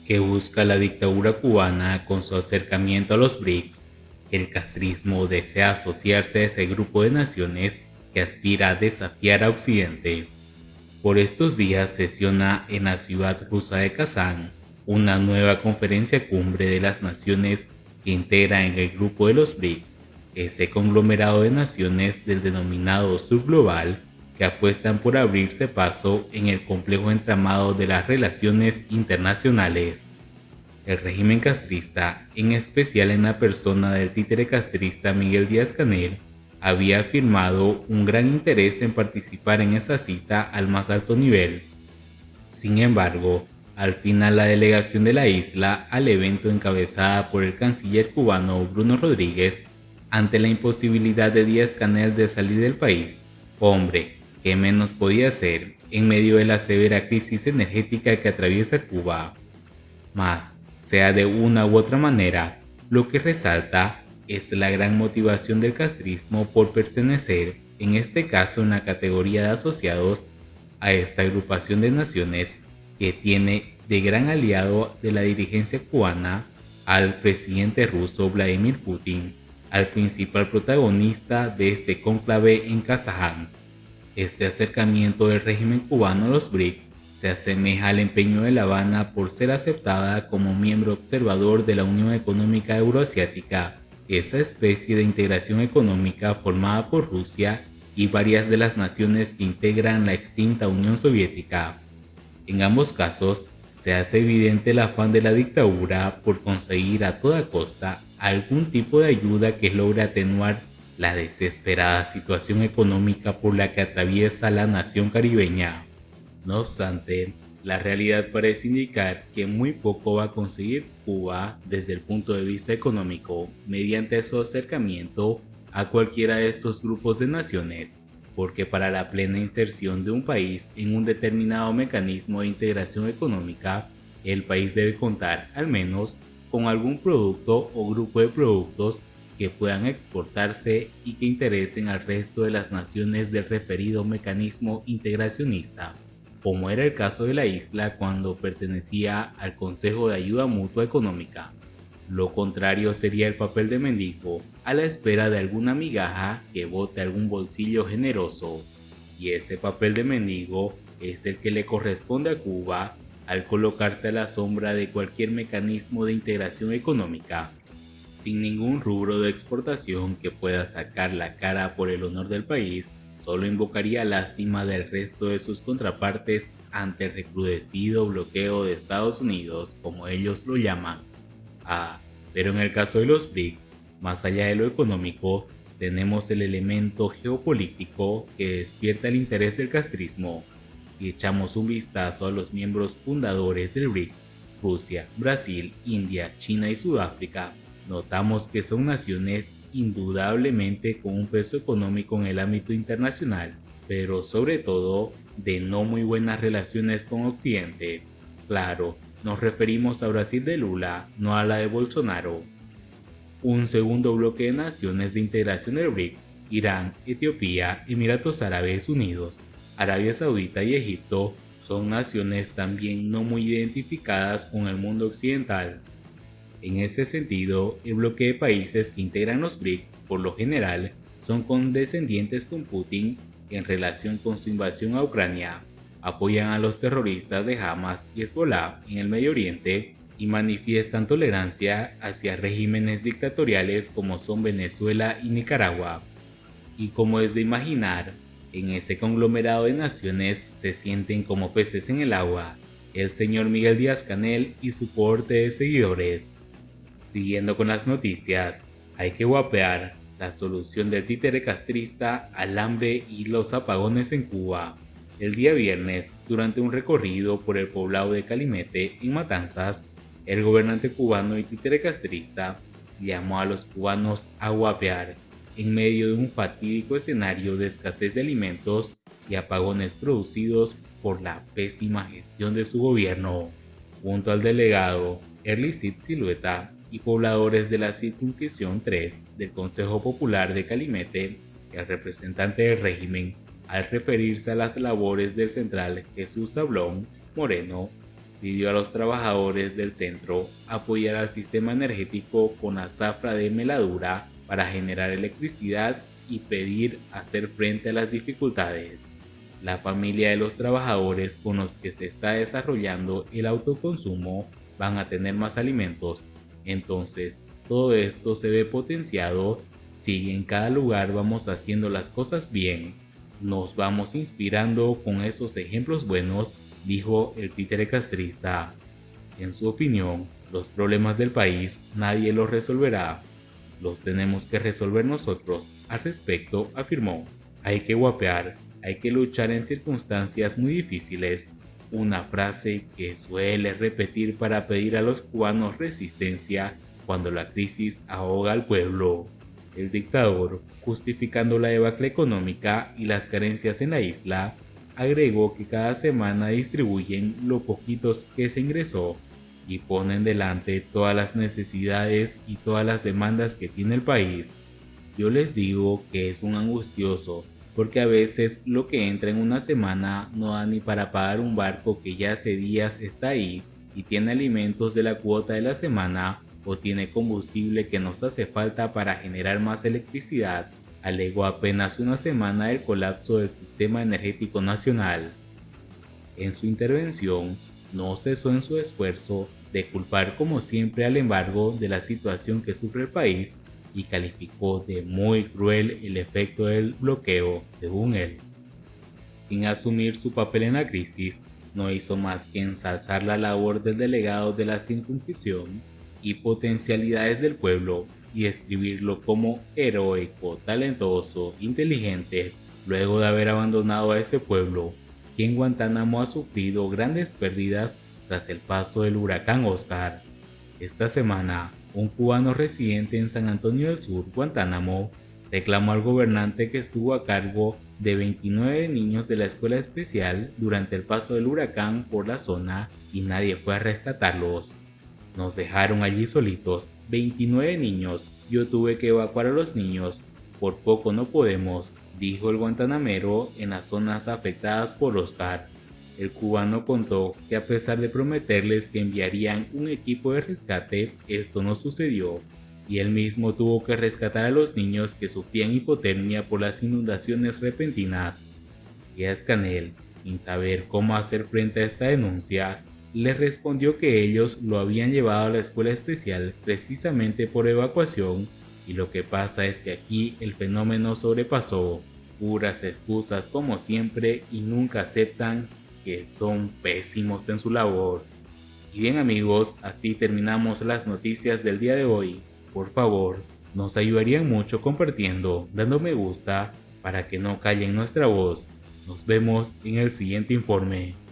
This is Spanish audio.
que busca la dictadura cubana con su acercamiento a los BRICS. El castrismo desea asociarse a ese grupo de naciones que aspira a desafiar a Occidente. Por estos días sesiona en la ciudad rusa de Kazán una nueva conferencia cumbre de las naciones que integran el grupo de los BRICS, ese conglomerado de naciones del denominado Sur Global que apuestan por abrirse paso en el complejo entramado de las relaciones internacionales. El régimen castrista, en especial en la persona del títere castrista Miguel Díaz-Canel, había afirmado un gran interés en participar en esa cita al más alto nivel. Sin embargo, al final la delegación de la isla al evento encabezada por el canciller cubano Bruno Rodríguez, ante la imposibilidad de Díaz-Canel de salir del país, hombre, ¿qué menos podía hacer en medio de la severa crisis energética que atraviesa Cuba? Mas, sea de una u otra manera, lo que resalta es la gran motivación del castrismo por pertenecer, en este caso en la categoría de asociados, a esta agrupación de naciones que tiene de gran aliado de la dirigencia cubana al presidente ruso Vladimir Putin, al principal protagonista de este cónclave en Kazaján. Este acercamiento del régimen cubano a los BRICS se asemeja al empeño de La Habana por ser aceptada como miembro observador de la Unión Económica Euroasiática, esa especie de integración económica formada por Rusia y varias de las naciones que integran la extinta Unión Soviética. En ambos casos, se hace evidente el afán de la dictadura por conseguir a toda costa algún tipo de ayuda que logre atenuar la desesperada situación económica por la que atraviesa la nación caribeña. No obstante, la realidad parece indicar que muy poco va a conseguir Cuba desde el punto de vista económico mediante su acercamiento a cualquiera de estos grupos de naciones, porque para la plena inserción de un país en un determinado mecanismo de integración económica, el país debe contar al menos con algún producto o grupo de productos que puedan exportarse y que interesen al resto de las naciones del referido mecanismo integracionista, como era el caso de la isla cuando pertenecía al Consejo de Ayuda Mutua Económica. Lo contrario sería el papel de mendigo, a la espera de alguna migaja que bote algún bolsillo generoso. Y ese papel de mendigo es el que le corresponde a Cuba al colocarse a la sombra de cualquier mecanismo de integración económica, sin ningún rubro de exportación que pueda sacar la cara por el honor del país. Solo invocaría lástima del resto de sus contrapartes ante el recrudecido bloqueo de Estados Unidos, como ellos lo llaman. Pero en el caso de los BRICS, más allá de lo económico, tenemos el elemento geopolítico que despierta el interés del castrismo. Si echamos un vistazo a los miembros fundadores del BRICS, Rusia, Brasil, India, China y Sudáfrica, notamos que son naciones indudablemente con un peso económico en el ámbito internacional, pero sobre todo de no muy buenas relaciones con Occidente. Claro, nos referimos a Brasil de Lula, no a la de Bolsonaro. Un segundo bloque de naciones de integración del BRICS, Irán, Etiopía, Emiratos Árabes Unidos, Arabia Saudita y Egipto, son naciones también no muy identificadas con el mundo occidental. En ese sentido, el bloque de países que integran los BRICS, por lo general, son condescendientes con Putin en relación con su invasión a Ucrania, apoyan a los terroristas de Hamas y Hezbollah en el Medio Oriente y manifiestan tolerancia hacia regímenes dictatoriales como son Venezuela y Nicaragua. Y como es de imaginar, en ese conglomerado de naciones se sienten como peces en el agua el señor Miguel Díaz-Canel y su cohorte de seguidores. Siguiendo con las noticias, hay que guapear la solución del títere castrista al hambre y los apagones en Cuba. El día viernes, durante un recorrido por el poblado de Calimete, en Matanzas, el gobernante cubano y títere castrista llamó a los cubanos a guapear en medio de un fatídico escenario de escasez de alimentos y apagones producidos por la pésima gestión de su gobierno. Junto al delegado Erlicit Silueta y pobladores de la circunscripción 3 del Consejo Popular de Calimete, el representante del régimen, al referirse a las labores del central Jesús Sablón Moreno, pidió a los trabajadores del centro apoyar al sistema energético con la zafra de meladura para generar electricidad y pedir hacer frente a las dificultades. La familia de los trabajadores con los que se está desarrollando el autoconsumo van a tener más alimentos. Entonces, todo esto se ve potenciado si en cada lugar vamos haciendo las cosas bien. Nos vamos inspirando con esos ejemplos buenos, dijo el títere castrista. En su opinión, los problemas del país nadie los resolverá. Los tenemos que resolver nosotros. Al respecto, afirmó, hay que guapear, hay que luchar en circunstancias muy difíciles, una frase que suele repetir para pedir a los cubanos resistencia cuando la crisis ahoga al pueblo. El dictador, justificando la debacle económica y las carencias en la isla, agregó que cada semana distribuyen lo poquitos que se ingresó y ponen delante todas las necesidades y todas las demandas que tiene el país. Yo les digo que es un angustioso, porque a veces lo que entra en una semana no da ni para pagar un barco que ya hace días está ahí y tiene alimentos de la cuota de la semana o tiene combustible que nos hace falta para generar más electricidad, alegó apenas una semana del colapso del sistema energético nacional. En su intervención, no cesó en su esfuerzo de culpar como siempre al embargo de la situación que sufre el país y calificó de muy cruel el efecto del bloqueo, según él. Sin asumir su papel en la crisis, no hizo más que ensalzar la labor del delegado de la circunscripción y potencialidades del pueblo y describirlo como heroico, talentoso, inteligente, luego de haber abandonado a ese pueblo, que en Guantánamo ha sufrido grandes pérdidas tras el paso del huracán Oscar. Esta semana, un cubano residente en San Antonio del Sur, Guantánamo, reclamó al gobernante que estuvo a cargo de 29 niños de la escuela especial durante el paso del huracán por la zona y nadie fue a rescatarlos. Nos dejaron allí solitos, 29 niños, yo tuve que evacuar a los niños, por poco no podemos, dijo el guantanamero en las zonas afectadas por Oscar. El cubano contó que a pesar de prometerles que enviarían un equipo de rescate, esto no sucedió, y él mismo tuvo que rescatar a los niños que sufrían hipotermia por las inundaciones repentinas. Díaz Canel, sin saber cómo hacer frente a esta denuncia, le respondió que ellos lo habían llevado a la escuela especial precisamente por evacuación y lo que pasa es que aquí el fenómeno sobrepasó. Puras excusas como siempre y nunca aceptan que son pésimos en su labor. Y bien amigos, así terminamos las noticias del día de hoy. Por favor, nos ayudarían mucho compartiendo, dando me gusta para que no callen nuestra voz. Nos vemos en el siguiente informe.